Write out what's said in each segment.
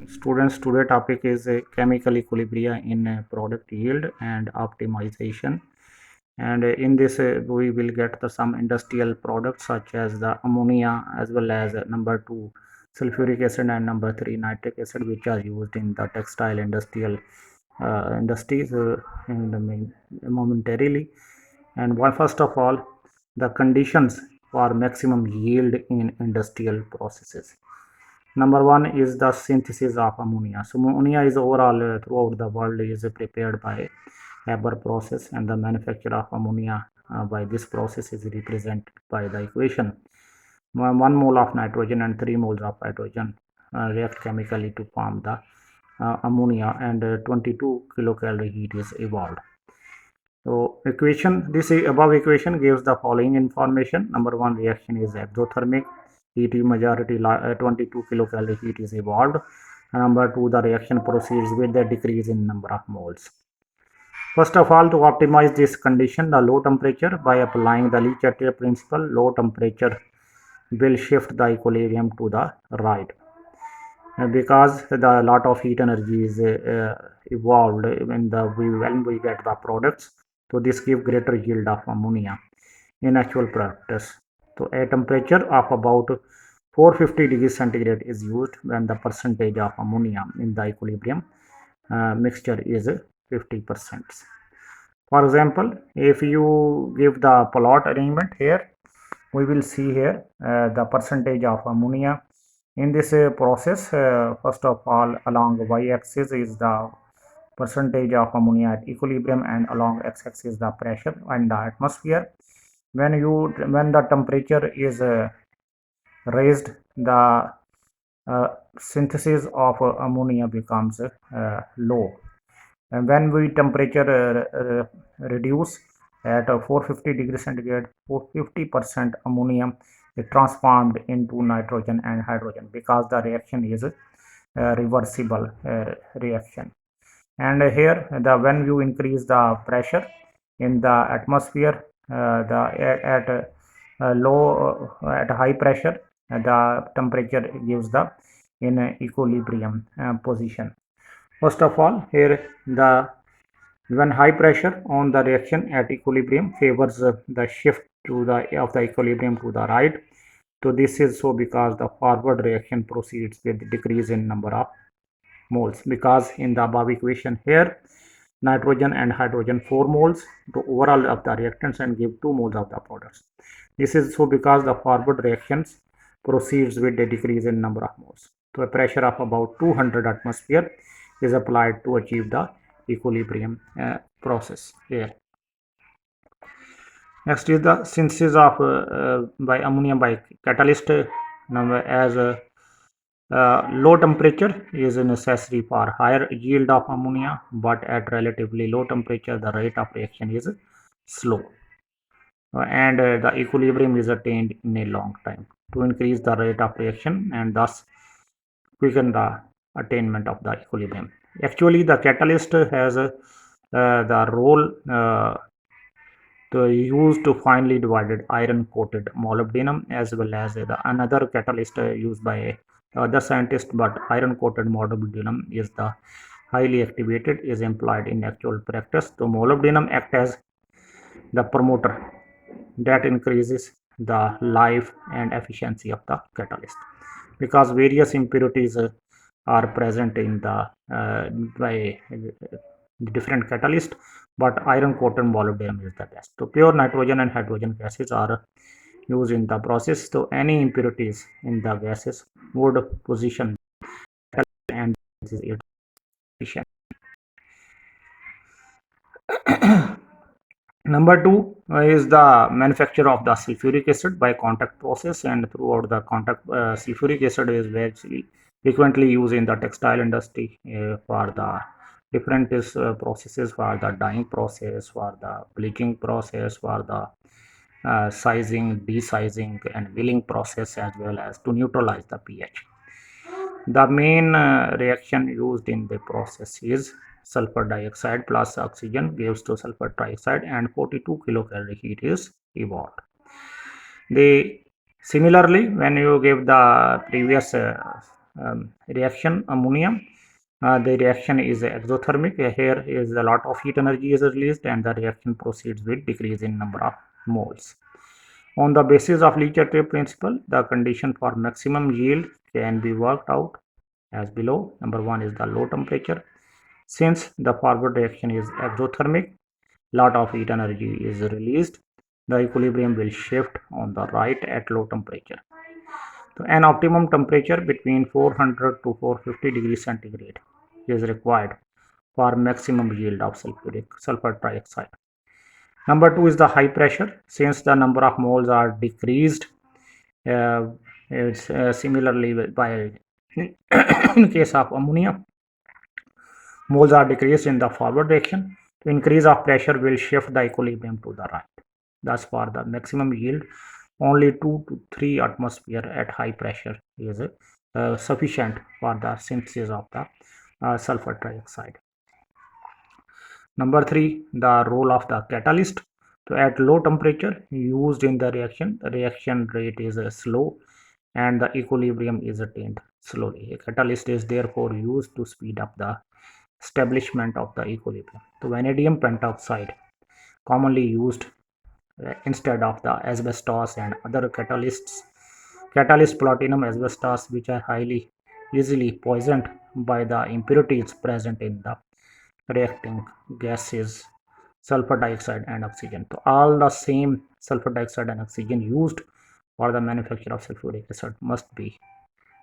Students, today topic is chemical equilibria in product yield and optimization. And in this, we will get some industrial products such as the ammonia, as well as number 2 sulfuric acid and number 3 nitric acid, which are used in the textile industrial industries momentarily. And first of all, the conditions for maximum yield in industrial processes. Number one is the synthesis of ammonia. So ammonia is overall throughout the world is prepared by Haber process, and the manufacture of ammonia by this process is represented by the equation. 1 mole of nitrogen and 3 moles of hydrogen react chemically to form the ammonia, and 22 kilocalorie heat is evolved. So this above equation gives the following information. Number one, reaction is exothermic. Heat majority 22 kilocalorie heat is evolved. And number two, the reaction proceeds with the decrease in number of moles. First of all, to optimize this condition, the low temperature, by applying the Le Chatelet principle, low temperature will shift the equilibrium to the right. Because the lot of heat energy is evolved when we get the products. So this gives greater yield of ammonia in actual practice. So a temperature of about 450 degrees centigrade is used when the percentage of ammonia in the equilibrium mixture is 50%. For example, if you give the plot arrangement here, we will see here the percentage of ammonia in this process. First of all, along y-axis is the percentage of ammonia at equilibrium, and along x-axis the pressure and the atmosphere. When the temperature is raised, the synthesis of ammonia becomes low, and when we temperature reduce at 450 degrees centigrade, 50% ammonium is transformed into nitrogen and hydrogen, because the reaction is reversible reaction. And here when you increase the pressure in the atmosphere, at high pressure, the temperature gives the in equilibrium position. First of all, here when high pressure on the reaction at equilibrium favors the shift of the equilibrium to the right. So this is so because the forward reaction proceeds with decrease in number of moles, because in the above equation here, nitrogen and hydrogen 4 moles to overall of the reactants and give 2 moles of the products. This is so because the forward reactions proceeds with a decrease in number of moles. So a pressure of about 200 atmosphere is applied to achieve the equilibrium process here. Next is the synthesis of by ammonia by catalyst. As low temperature is necessary for higher yield of ammonia, but at relatively low temperature the rate of reaction is slow, and the equilibrium is attained in a long time. To increase the rate of reaction and thus quicken the attainment of the equilibrium. Actually, the catalyst has the role to use to finely divided iron coated molybdenum, as well as the another catalyst used by other scientists, but iron coated molybdenum is the highly activated, is employed in actual practice. So molybdenum acts as the promoter that increases the life and efficiency of the catalyst, because various impurities are present in the by different catalyst, but iron coated molybdenum is the best. So pure nitrogen and hydrogen gases are used in the process. So any impurities in the gases would position and this is efficient. Number two is the manufacture of the sulfuric acid by contact process, and throughout the contact sulfuric acid is very frequently used in the textile industry for the different processes, for the dyeing process, for the bleaching process, for the sizing, desizing and milling process, as well as to neutralize the pH. The main reaction used in the process is sulfur dioxide plus oxygen gives to sulfur trioxide, and 42 kilocalorie heat is evolved. Similarly, when you give the previous reaction ammonia. The reaction is exothermic. Here is a lot of heat energy is released and the reaction proceeds with decrease in number of moles. On the basis of Le-Chatelet principle, the condition for maximum yield can be worked out as below. Number one is the low temperature. Since the forward reaction is exothermic, lot of heat energy is released. The equilibrium will shift on the right at low temperature. So an optimum temperature between 400 to 450 degrees centigrade is required for maximum yield of sulfur trioxide. Number two is the high pressure. Since the number of moles are decreased, it's similarly by in case of ammonia, moles are decreased in the forward direction. To increase of pressure will shift the equilibrium to the right. Thus, for the maximum yield, only 2 to 3 atmosphere at high pressure is sufficient for the synthesis of the sulfur trioxide. Number 3, the role of the catalyst. So at low temperature used in the reaction rate is slow and the equilibrium is attained slowly. A catalyst is therefore used to speed up the establishment of the equilibrium. The vanadium pentoxide, commonly used instead of the asbestos and other catalyst platinum asbestos, which are highly easily poisoned by the impurities present in the reacting gases sulfur dioxide and oxygen. So all the same sulfur dioxide and oxygen used for the manufacture of sulfuric acid must be,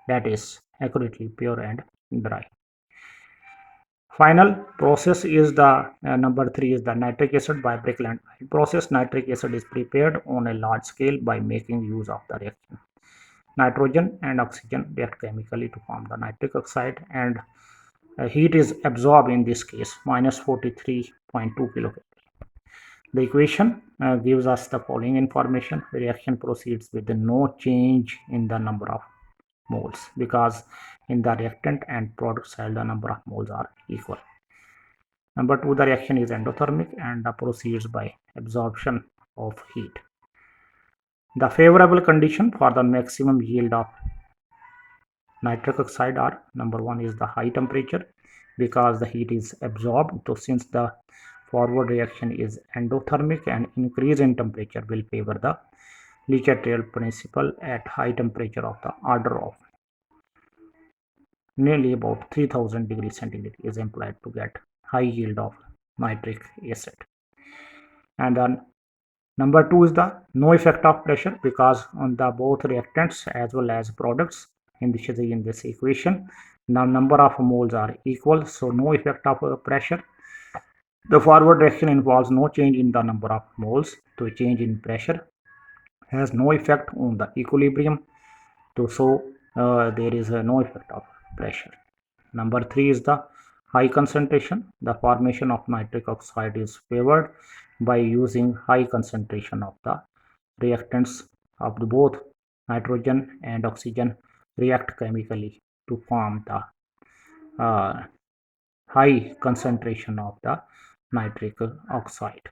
that is, accurately pure and dry. Final process is the number 3 is the nitric acid by Brickland process. Nitric acid is prepared on a large scale by making use of the reaction. Nitrogen and oxygen react chemically to form the nitric oxide, and heat is absorbed in this case minus 43.2 kilocalorie. The equation gives us the following information. The reaction proceeds with no change in the number of moles because in the reactant and product side the number of moles are equal. Number 2, the reaction is endothermic and proceeds by absorption of heat. The favorable condition for the maximum yield of nitric oxide are: number 1 is the high temperature because the heat is absorbed. So since the forward reaction is endothermic, and increase in temperature will favor the Le-Chatelet principle at high temperature of the order of nearly about 3000 degrees centigrade is employed to get high yield of nitric acid. And then number 2 is the no effect of pressure because on the both reactants as well as products in this equation, now number of moles are equal, so no effect of pressure. The forward reaction involves no change in the number of moles, so change in pressure has no effect on the equilibrium, so there is no effect of pressure. Number 3 is the high concentration. The formation of nitric oxide is favored by using high concentration of the reactants of both nitrogen and oxygen react chemically to form the high concentration of the nitric oxide.